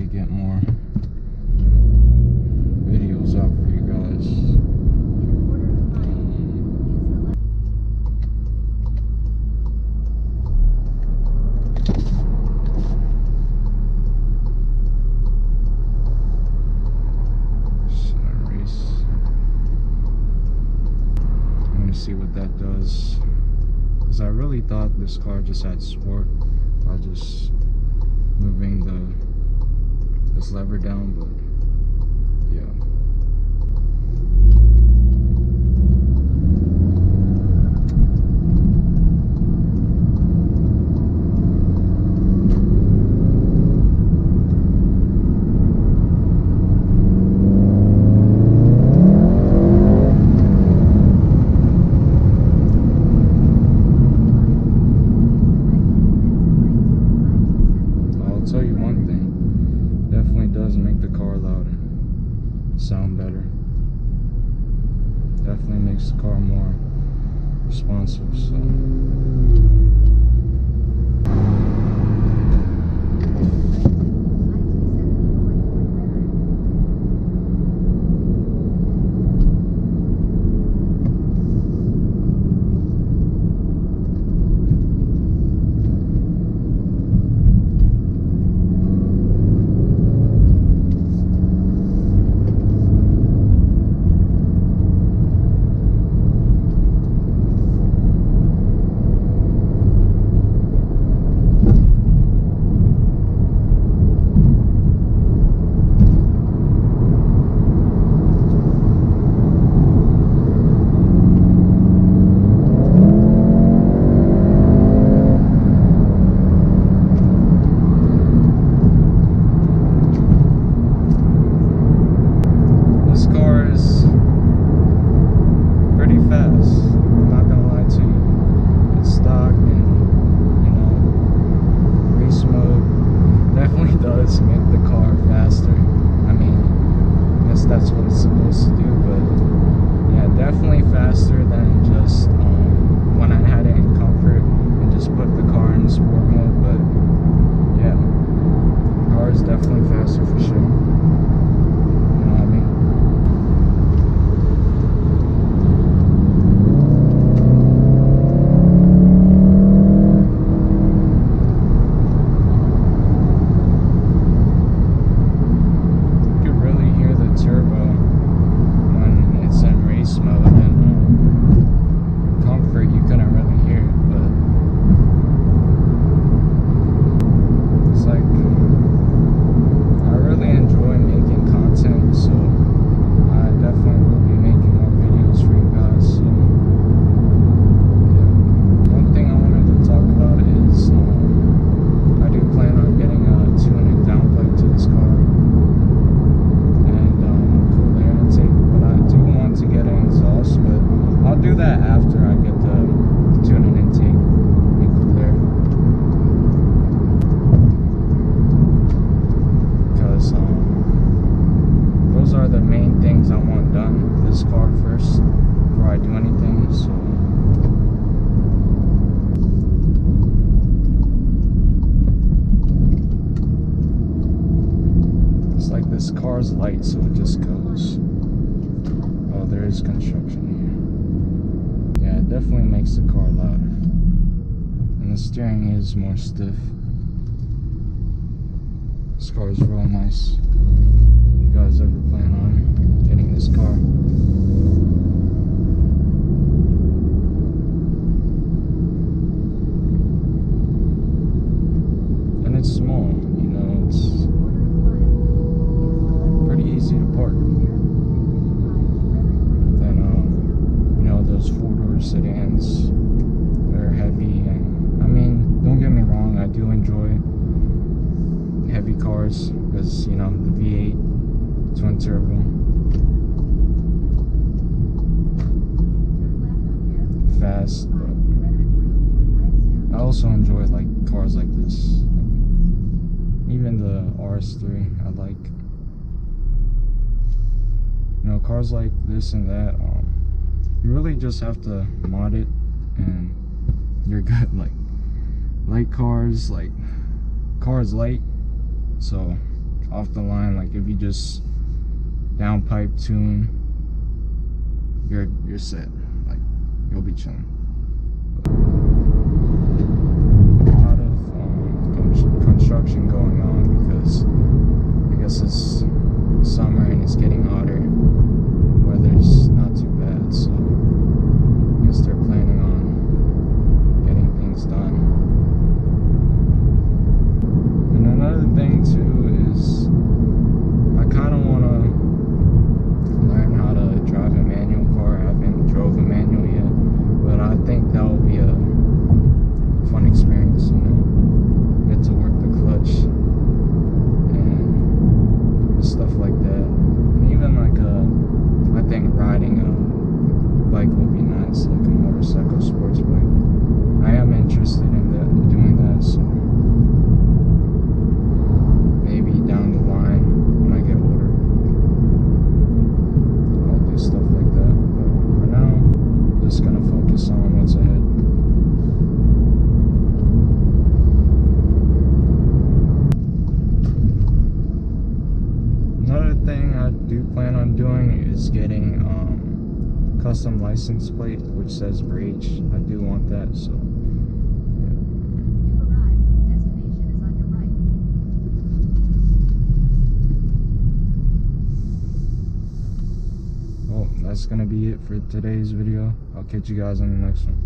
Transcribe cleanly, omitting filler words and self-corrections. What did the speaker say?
could get more videos out for you guys. See what that does, because I really thought this car just had sport by just moving this lever down, but yeah. Does make the car louder, sound better. Definitely makes the car more responsive. So does make the car faster. I mean, I guess that's what it's supposed to do, but yeah, definitely faster than just when I had it in comfort and just put the car in sport mode. But yeah, the car is definitely faster for sure. You know what I mean? Do that after I get the tuning intake and cool air, because those are the main things I want done with this car first before I do anything. So it's like this car's light, so it just goes. Oh, there is construction here. Yeah, it definitely makes the car louder, and the steering is more stiff. This car is real nice. If you guys ever plan on getting this car, and it's small, you know, it's pretty easy to park. Those four-door sedans, they're heavy, and I mean, don't get me wrong, I do enjoy heavy cars because, you know, the V8 twin turbo, fast, but I also enjoy like cars like this, even the RS3 I like. You know, cars like this and that, you really just have to mod it and you're good. Like light cars, like cars light, so off the line. Like if you just downpipe tune, you're set. Like you'll be chilling. A lot of construction going on because I guess it's summer and it's getting hotter. Weather's not too bad, so I guess they're planning on getting things done. And another thing too is I kind of want to learn how to drive a manual car. I haven't drove a manual yet, but I think that will be a fun experience, you know. Get to work the clutch and stuff like that. And even like I think riding a bike would be nice, like a motorcycle sports bike. I am interested in doing that, so maybe down the line when I get older I'll do stuff like that. But for now, I'm just gonna focus on what's ahead. Another thing I do plan on doing is getting custom license plate which says Brage. I do want that, so yeah. You've arrived. Destination is on your right. Well, that's gonna be it for today's video. I'll catch you guys on the next one.